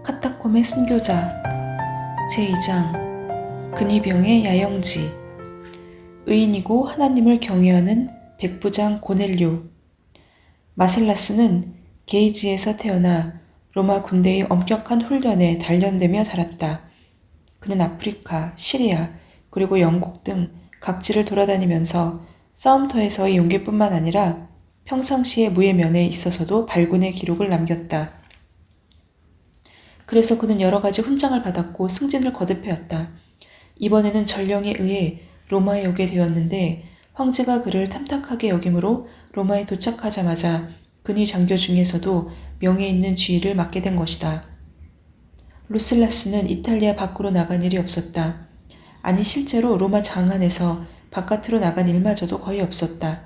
카타콤의 순교자 제2장 근위병의 야영지. 의인이고 하나님을 경외하는 백부장 고넬료. 마셀라스는 게이지에서 태어나 로마 군대의 엄격한 훈련에 단련되며 자랐다. 그는 아프리카, 시리아, 그리고 영국 등 각지를 돌아다니면서 싸움터에서의 용기뿐만 아니라 평상시의 무예 면에 있어서도 발군의 기록을 남겼다. 그래서 그는 여러 가지 훈장을 받았고 승진을 거듭해왔다. 이번에는 전령에 의해 로마에 오게 되었는데 황제가 그를 탐탁하게 여김으로 로마에 도착하자마자 근위 장교 중에서도 명예 있는 지위를 맡게 된 것이다. 루셀라스는 이탈리아 밖으로 나간 일이 없었다. 아니 실제로 로마 장안에서 바깥으로 나간 일마저도 거의 없었다.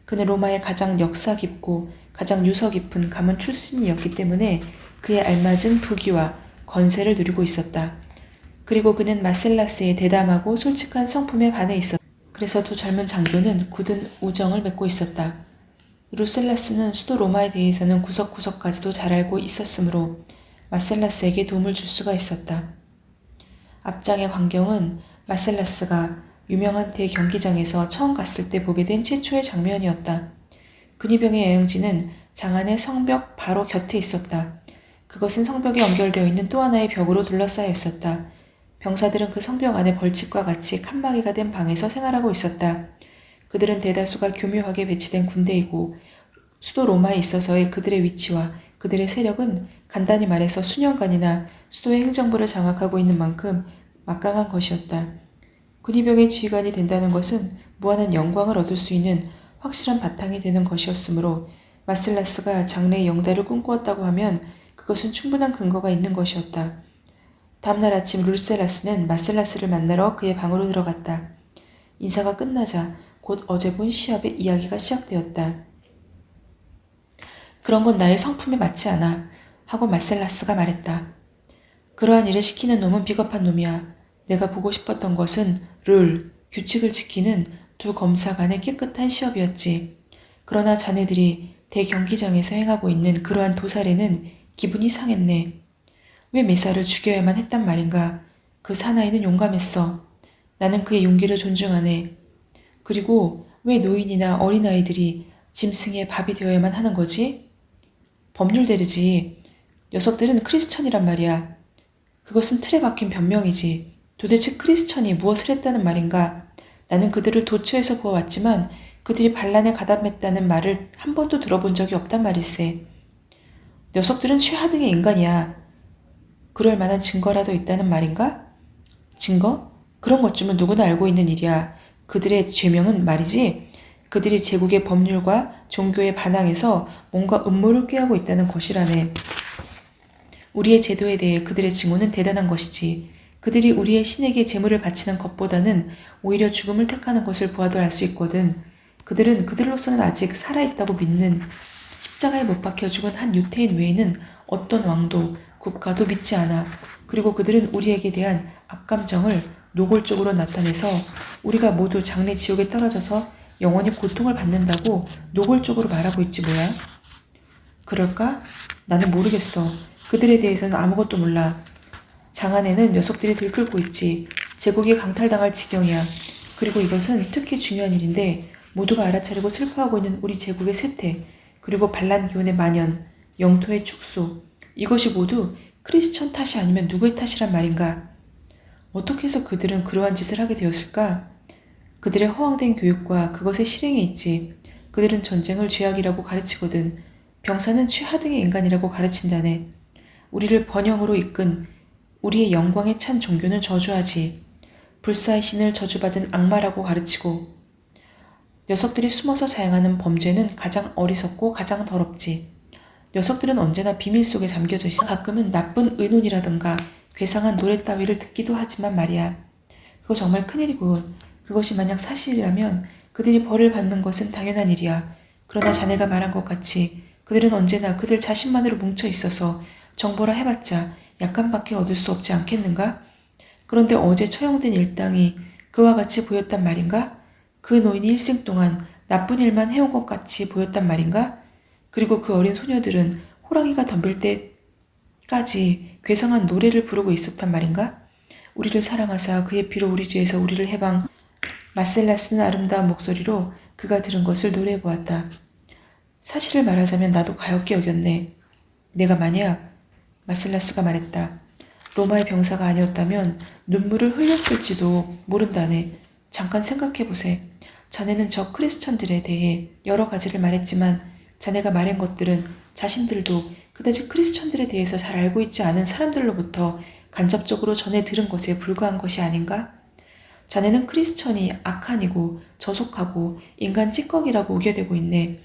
그는 로마의 가장 역사 깊고 가장 유서 깊은 가문 출신이었기 때문에 그에 알맞은 부귀와 권세를 누리고 있었다. 그리고 그는 마셀라스의 대담하고 솔직한 성품에 반해 있었다. 그래서 두 젊은 장교는 굳은 우정을 맺고 있었다. 루셀라스는 수도 로마에 대해서는 구석구석까지도 잘 알고 있었으므로 마셀라스에게 도움을 줄 수가 있었다. 앞장의 광경은 마셀라스가 유명한 대경기장에서 처음 갔을 때 보게 된 최초의 장면이었다. 근위병의 야영지는 장안의 성벽 바로 곁에 있었다. 그것은 성벽에 연결되어 있는 또 하나의 벽으로 둘러싸여 있었다. 병사들은 그 성벽 안에 벌집과 같이 칸막이가 된 방에서 생활하고 있었다. 그들은 대다수가 교묘하게 배치된 군대이고 수도 로마에 있어서의 그들의 위치와 그들의 세력은 간단히 말해서 수년간이나 수도의 행정부를 장악하고 있는 만큼 막강한 것이었다. 근위병의 지휘관이 된다는 것은 무한한 영광을 얻을 수 있는 확실한 바탕이 되는 것이었으므로 마셀라스가 장래의 영달을 꿈꾸었다고 하면 그것은 충분한 근거가 있는 것이었다. 다음날 아침 루셀라스는 마셀라스를 만나러 그의 방으로 들어갔다. 인사가 끝나자 곧 어제 본 시합의 이야기가 시작되었다. 그런 건 나의 성품에 맞지 않아 하고 마셀라스가 말했다. 그러한 일을 시키는 놈은 비겁한 놈이야. 내가 보고 싶었던 것은 규칙을 지키는 두 검사 간의 깨끗한 시합이었지. 그러나 자네들이 대경기장에서 행하고 있는 그러한 도살에는 기분이 상했네. 왜 메사를 죽여야만 했단 말인가. 그 사나이는 용감했어. 나는 그의 용기를 존중하네. 그리고 왜 노인이나 어린아이들이 짐승의 밥이 되어야만 하는 거지? 법률대로지. 녀석들은 크리스천이란 말이야. 그것은 틀에 박힌 변명이지. 도대체 크리스천이 무엇을 했다는 말인가? 나는 그들을 도처에서 보아왔지만 그들이 반란에 가담했다는 말을 한 번도 들어본 적이 없단 말일세. 녀석들은 최하등의 인간이야. 그럴 만한 증거라도 있다는 말인가? 증거? 그런 것쯤은 누구나 알고 있는 일이야. 그들의 죄명은 말이지. 그들이 제국의 법률과 종교에 반항해서 뭔가 음모를 꾀하고 있다는 것이라네. 우리의 제도에 대해 그들의 증오는 대단한 것이지. 그들이 우리의 신에게 제물을 바치는 것보다는 오히려 죽음을 택하는 것을 보아도 알 수 있거든. 그들은 그들로서는 아직 살아있다고 믿는 십자가에 못 박혀 죽은 한 유태인 외에는 어떤 왕도 국가도 믿지 않아. 그리고 그들은 우리에게 대한 악감정을 노골적으로 나타내서 우리가 모두 장래 지옥에 떨어져서 영원히 고통을 받는다고 노골적으로 말하고 있지 뭐야. 그럴까? 나는 모르겠어. 그들에 대해서는 아무것도 몰라. 장안에는 녀석들이 들끓고 있지. 제국이 강탈당할 지경이야. 그리고 이것은 특히 중요한 일인데 모두가 알아차리고 슬퍼하고 있는 우리 제국의 쇠퇴, 그리고 반란 기운의 만연, 영토의 축소, 이것이 모두 크리스천 탓이 아니면 누구의 탓이란 말인가? 어떻게 해서 그들은 그러한 짓을 하게 되었을까? 그들의 허황된 교육과 그것의 실행에 있지. 그들은 전쟁을 죄악이라고 가르치거든. 병사는 최하등의 인간이라고 가르친다네. 우리를 번영으로 이끈 우리의 영광에 찬 종교는 저주하지. 불사의 신을 저주받은 악마라고 가르치고, 녀석들이 숨어서 자행하는 범죄는 가장 어리석고 가장 더럽지. 녀석들은 언제나 비밀 속에 잠겨져 있어. 가끔은 나쁜 의논이라든가 괴상한 노래 따위를 듣기도 하지만 말이야. 그거 정말 큰일이군. 그것이 만약 사실이라면 그들이 벌을 받는 것은 당연한 일이야. 그러나 자네가 말한 것 같이 그들은 언제나 그들 자신만으로 뭉쳐 있어서 정보라 해봤자 약간밖에 얻을 수 없지 않겠는가? 그런데 어제 처형된 일당이 그와 같이 보였단 말인가? 그 노인이 일생 동안 나쁜 일만 해온 것 같이 보였단 말인가? 그리고 그 어린 소녀들은 호랑이가 덤빌 때까지 괴상한 노래를 부르고 있었단 말인가? 우리를 사랑하사 그의 피로 우리 죄에서 우리를 해방. 마셀라스는 아름다운 목소리로 그가 들은 것을 노래해보았다. 사실을 말하자면 나도 가엾게 여겼네. 내가 만약, 마셀라스가 말했다. 로마의 병사가 아니었다면 눈물을 흘렸을지도 모른다네. 잠깐 생각해보세. 자네는 저 크리스천들에 대해 여러 가지를 말했지만 자네가 말한 것들은 자신들도 그다지 크리스천들에 대해서 잘 알고 있지 않은 사람들로부터 간접적으로 전해 들은 것에 불과한 것이 아닌가? 자네는 크리스천이 악한이고 저속하고 인간 찌꺼기라고 우겨대고 있네.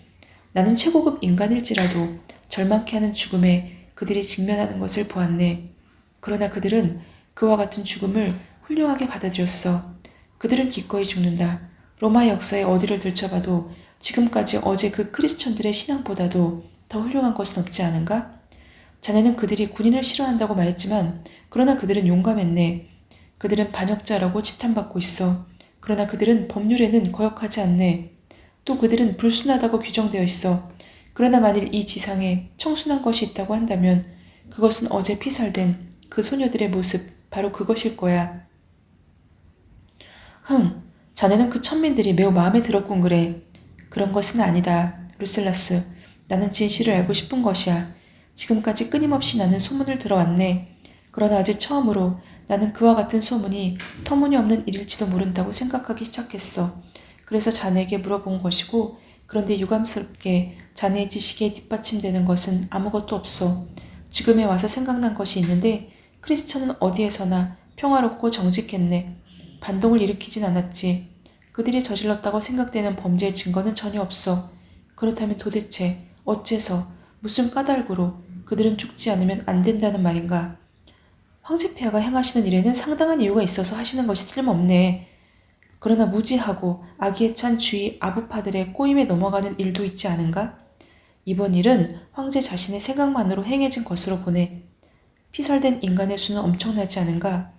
나는 최고급 인간일지라도 절망케 하는 죽음에 그들이 직면하는 것을 보았네. 그러나 그들은 그와 같은 죽음을 훌륭하게 받아들였어. 그들은 기꺼이 죽는다. 로마 역사의 어디를 들춰봐도 지금까지 어제 그 크리스천들의 신앙보다도 더 훌륭한 것은 없지 않은가? 자네는 그들이 군인을 싫어한다고 말했지만 그러나 그들은 용감했네. 그들은 반역자라고 지탄받고 있어. 그러나 그들은 법률에는 거역하지 않네. 또 그들은 불순하다고 규정되어 있어. 그러나 만일 이 지상에 청순한 것이 있다고 한다면 그것은 어제 피살된 그 소녀들의 모습, 바로 그것일 거야. 자네는 그 천민들이 매우 마음에 들었군 그래. 그런 것은 아니다, 루셀라스. 나는 진실을 알고 싶은 것이야. 지금까지 끊임없이 나는 소문을 들어왔네. 그러나 어제 처음으로 나는 그와 같은 소문이 터무니없는 일일지도 모른다고 생각하기 시작했어. 그래서 자네에게 물어본 것이고, 그런데 유감스럽게 자네의 지식에 뒷받침되는 것은 아무것도 없어. 지금에 와서 생각난 것이 있는데 크리스천은 어디에서나 평화롭고 정직했네. 반동을 일으키진 않았지. 그들이 저질렀다고 생각되는 범죄의 증거는 전혀 없어. 그렇다면 도대체 어째서 무슨 까닭으로 그들은 죽지 않으면 안 된다는 말인가? 황제 폐하가 행하시는 일에는 상당한 이유가 있어서 하시는 것이 틀림없네. 그러나 무지하고 악의에 찬 주위 아부파들의 꼬임에 넘어가는 일도 있지 않은가? 이번 일은 황제 자신의 생각만으로 행해진 것으로 보네. 피살된 인간의 수는 엄청나지 않은가?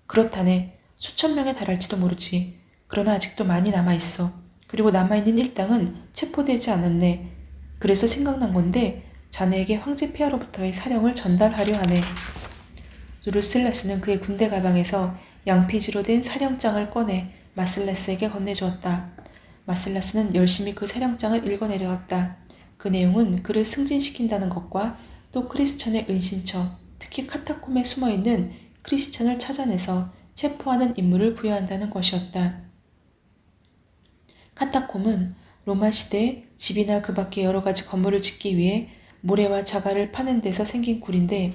그렇다네. 수천 명에 달할지도 모르지. 그러나 아직도 많이 남아있어. 그리고 남아있는 일당은 체포되지 않았네. 그래서 생각난 건데 자네에게 황제 폐하로부터의 사령을 전달하려 하네. 루슬라스는 그의 군대 가방에서 양피지로 된 사령장을 꺼내 마슬라스에게 건네주었다. 마슬라스는 열심히 그 사령장을 읽어내려왔다. 그 내용은 그를 승진시킨다는 것과 또 크리스천의 은신처, 특히 카타콤에 숨어있는 크리스천을 찾아내서 체포하는 임무를 부여한다는 것이었다. 카타콤은 로마 시대에 집이나 그 밖에 여러 가지 건물을 짓기 위해 모래와 자갈을 파는 데서 생긴 굴인데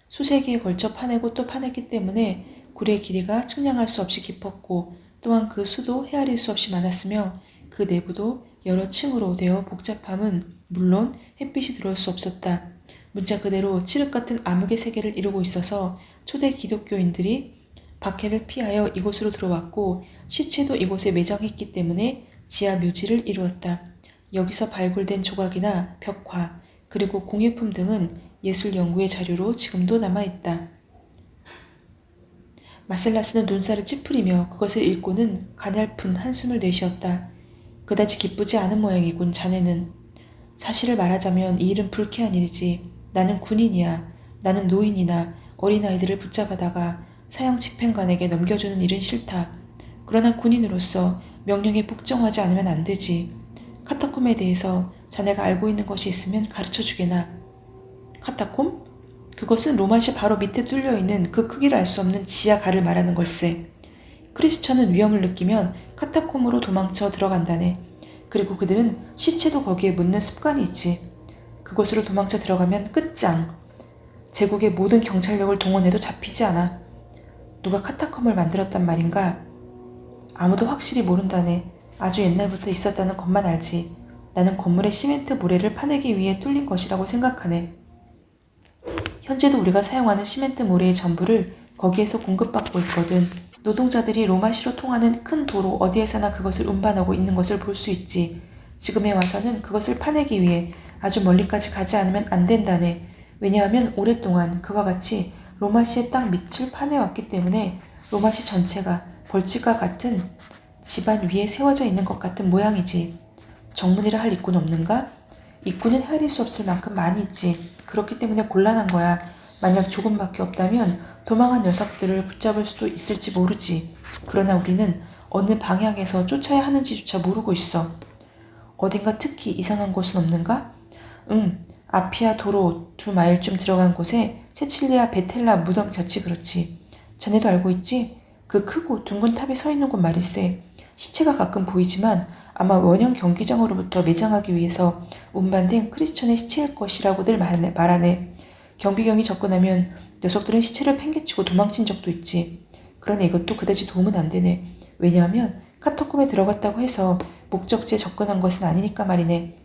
수세기에 걸쳐 파내고 또 파냈기 때문에 굴의 길이가 측량할 수 없이 깊었고 또한 그 수도 헤아릴 수 없이 많았으며 그 내부도 여러 층으로 되어 복잡함은 물론 햇빛이 들어올 수 없었다. 문자 그대로 칠흑 같은 암흑의 세계를 이루고 있어서 초대 기독교인들이 박해를 피하여 이곳으로 들어왔고 시체도 이곳에 매장했기 때문에 지하 묘지를 이루었다. 여기서 발굴된 조각이나 벽화 그리고 공예품 등은 예술 연구의 자료로 지금도 남아있다. 마셀라스는 눈살을 찌푸리며 그것을 읽고는 가냘픈 한숨을 내쉬었다. 그다지 기쁘지 않은 모양이군 자네는. 사실을 말하자면 이 일은 불쾌한 일이지. 나는 군인이야. 나는 노인이나 어린아이들을 붙잡아다가 사형 집행관에게 넘겨주는 일은 싫다. 그러나 군인으로서 명령에 복종하지 않으면 안 되지. 카타콤에 대해서 자네가 알고 있는 것이 있으면 가르쳐주게나. 카타콤? 그것은 로마시 바로 밑에 뚫려있는 그 크기를 알 수 없는 지하가를 말하는 걸세. 크리스천은 위험을 느끼면 카타콤으로 도망쳐 들어간다네. 그리고 그들은 시체도 거기에 묻는 습관이 있지. 그곳으로 도망쳐 들어가면 끝장. 제국의 모든 경찰력을 동원해도 잡히지 않아. 누가 카타콤을 만들었단 말인가? 아무도 확실히 모른다네. 아주 옛날부터 있었다는 것만 알지. 나는 건물의 시멘트 모래를 파내기 위해 뚫린 것이라고 생각하네. 현재도 우리가 사용하는 시멘트 모래의 전부를 거기에서 공급받고 있거든. 노동자들이 로마시로 통하는 큰 도로 어디에서나 그것을 운반하고 있는 것을 볼 수 있지. 지금에 와서는 그것을 파내기 위해 아주 멀리까지 가지 않으면 안 된다네. 왜냐하면 오랫동안 그와 같이 로마시의 땅 밑을 파내왔기 때문에 로마시 전체가 벌집과 같은 집안 위에 세워져 있는 것 같은 모양이지. 정문이라 할 입구는 없는가? 입구는 헤아릴 수 없을 만큼 많이 있지. 그렇기 때문에 곤란한 거야. 만약 조금밖에 없다면 도망한 녀석들을 붙잡을 수도 있을지 모르지. 그러나 우리는 어느 방향에서 쫓아야 하는지조차 모르고 있어. 어딘가 특히 이상한 곳은 없는가? 응, 아피아 도로 2마일쯤 들어간 곳에 세칠리아 베텔라 무덤 곁이 그렇지. 자네도 알고 있지? 그 크고 둥근 탑이 서 있는 곳 말일세. 시체가 가끔 보이지만 아마 원형 경기장으로부터 매장하기 위해서 운반된 크리스천의 시체일 것이라고들 말하네. 경비경이 접근하면 녀석들은 시체를 팽개치고 도망친 적도 있지. 그러나 이것도 그다지 도움은 안 되네. 왜냐하면 카타콤에 들어갔다고 해서 목적지에 접근한 것은 아니니까 말이네.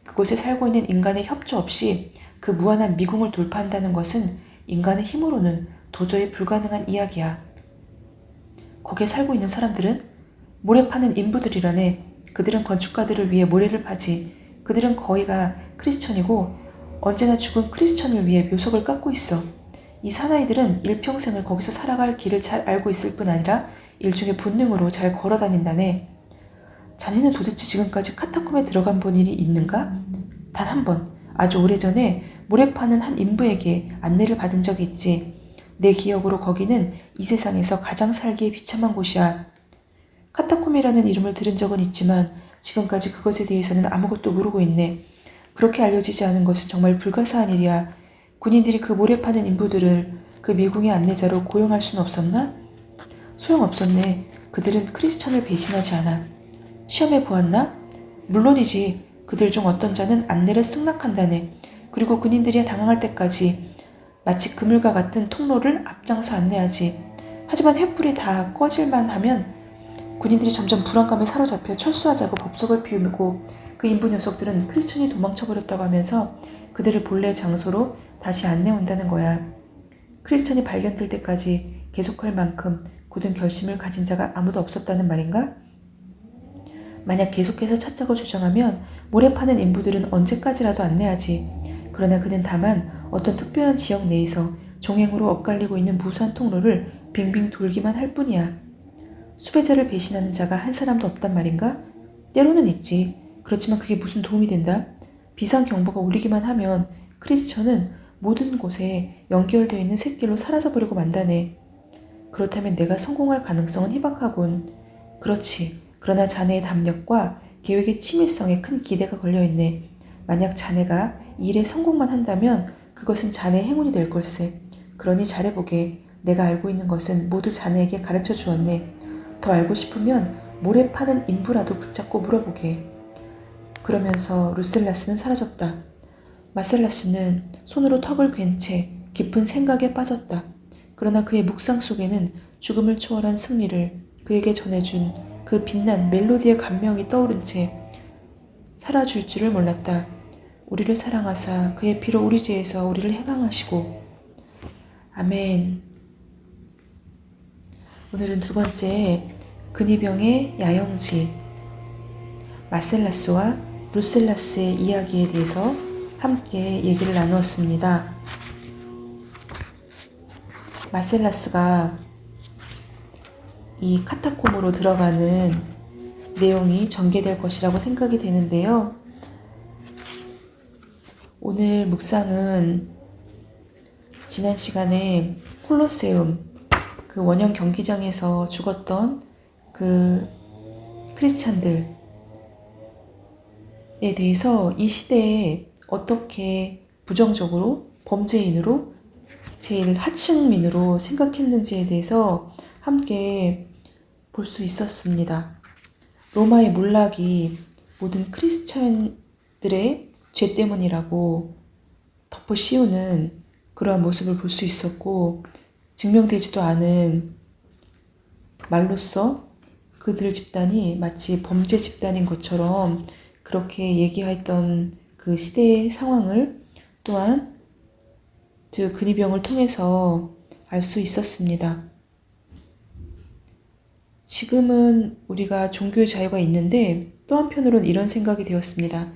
그곳에 살고 있는 인간의 협조 없이 그 무한한 미궁을 돌파한다는 것은 인간의 힘으로는 도저히 불가능한 이야기야. 거기에 살고 있는 사람들은 모래 파는 인부들이라네. 그들은 건축가들을 위해 모래를 파지. 그들은 거의가 크리스천이고 언제나 죽은 크리스천을 위해 묘석을 깎고 있어. 이 사나이들은 일평생을 거기서 살아갈 길을 잘 알고 있을 뿐 아니라 일종의 본능으로 잘 걸어 다닌다네. 자네는 도대체 지금까지 카타콤에 들어간 본 일이 있는가? 단 한 번, 아주 오래전에 모래 파는 한 인부에게 안내를 받은 적이 있지. 내 기억으로 거기는 이 세상에서 가장 살기에 비참한 곳이야. 카타콤이라는 이름을 들은 적은 있지만 지금까지 그것에 대해서는 아무것도 모르고 있네. 그렇게 알려지지 않은 것은 정말 불가사한 일이야. 군인들이 그 모래 파는 인부들을 그 미궁의 안내자로 고용할 수는 없었나? 소용없었네. 그들은 크리스천을 배신하지 않아. 시험해 보았나? 물론이지. 그들 중 어떤 자는 안내를 승낙한다네. 그리고 군인들이 당황할 때까지 마치 그물과 같은 통로를 앞장서 안내하지. 하지만 횃불이 다 꺼질만 하면 군인들이 점점 불안감에 사로잡혀 철수하자고 법석을 피우고 그 인부 녀석들은 크리스천이 도망쳐버렸다고 하면서 그들을 본래 장소로 다시 안내온다는 거야. 크리스천이 발견될 때까지 계속할 만큼 굳은 결심을 가진 자가 아무도 없었다는 말인가? 만약 계속해서 찾자고 주장하면 모래 파는 인부들은 언제까지라도 안내하지. 그러나 그는 다만 어떤 특별한 지역 내에서 종행으로 엇갈리고 있는 무수한 통로를 빙빙 돌기만 할 뿐이야. 수배자를 배신하는 자가 한 사람도 없단 말인가? 때로는 있지. 그렇지만 그게 무슨 도움이 된다? 비상경보가 울리기만 하면 크리스천은 모든 곳에 연결되어 있는 샛길로 사라져버리고 만다네. 그렇다면 내가 성공할 가능성은 희박하군. 그렇지. 그러나 자네의 담력과 계획의 치밀성에 큰 기대가 걸려있네. 만약 자네가 이 일에 성공만 한다면 그것은 자네의 행운이 될 걸세. 그러니 잘해보게. 내가 알고 있는 것은 모두 자네에게 가르쳐 주었네. 더 알고 싶으면 모래 파는 인부라도 붙잡고 물어보게. 그러면서 루셀라스는 사라졌다. 마셀라스는 손으로 턱을 괜 채 깊은 생각에 빠졌다. 그러나 그의 묵상 속에는 죽음을 초월한 승리를 그에게 전해준 그 빛난 멜로디의 감명이 떠오른 채 사라질 줄을 몰랐다. 우리를 사랑하사 그의 피로 우리 죄에서 우리를 해방하시고. 아멘. 오늘은 두 번째 근위병의 야영지 마셀라스와 루셀라스의 이야기에 대해서 함께 얘기를 나누었습니다. 마셀라스가 이 카타콤으로 들어가는 내용이 전개될 것이라고 생각이 되는데요. 오늘 묵상은 지난 시간에 콜로세움, 그 원형 경기장에서 죽었던 그 크리스찬들에 대해서 이 시대에 어떻게 부정적으로 범죄인으로 제일 하층민으로 생각했는지에 대해서 함께 볼 수 있었습니다. 로마의 몰락이 모든 크리스찬들의 죄 때문이라고 덮어 씌우는 그러한 모습을 볼 수 있었고, 증명되지도 않은 말로써 그들 집단이 마치 범죄 집단인 것처럼 그렇게 얘기했던 그 시대의 상황을 또한 그 근위병을 통해서 알 수 있었습니다. 지금은 우리가 종교의 자유가 있는데 또 한편으로는 이런 생각이 되었습니다.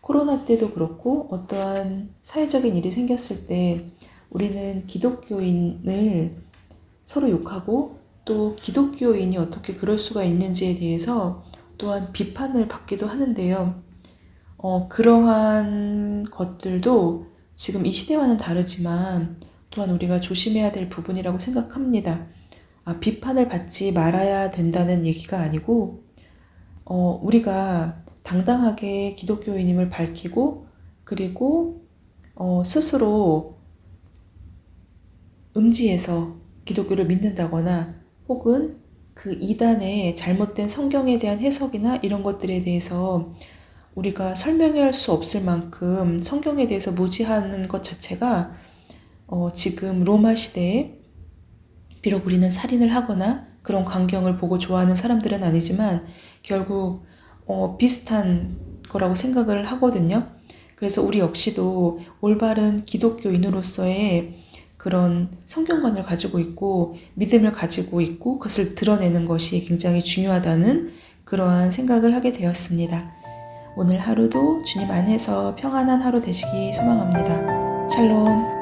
코로나 때도 그렇고 어떠한 사회적인 일이 생겼을 때 우리는 기독교인을 서로 욕하고 또 기독교인이 어떻게 그럴 수가 있는지에 대해서 또한 비판을 받기도 하는데요. 그러한 것들도 지금 이 시대와는 다르지만 또한 우리가 조심해야 될 부분이라고 생각합니다. 비판을 받지 말아야 된다는 얘기가 아니고 우리가 당당하게 기독교인임을 밝히고 그리고 스스로 음지에서 기독교를 믿는다거나 혹은 그 이단의 잘못된 성경에 대한 해석이나 이런 것들에 대해서 우리가 설명할 수 없을 만큼 성경에 대해서 무지하는 것 자체가 지금 로마 시대에 비록 우리는 살인을 하거나 그런 광경을 보고 좋아하는 사람들은 아니지만 결국 비슷한 거라고 생각을 하거든요. 그래서 우리 역시도 올바른 기독교인으로서의 그런 성경관을 가지고 있고 믿음을 가지고 있고 그것을 드러내는 것이 굉장히 중요하다는 그러한 생각을 하게 되었습니다. 오늘 하루도 주님 안에서 평안한 하루 되시기 소망합니다. 샬롬.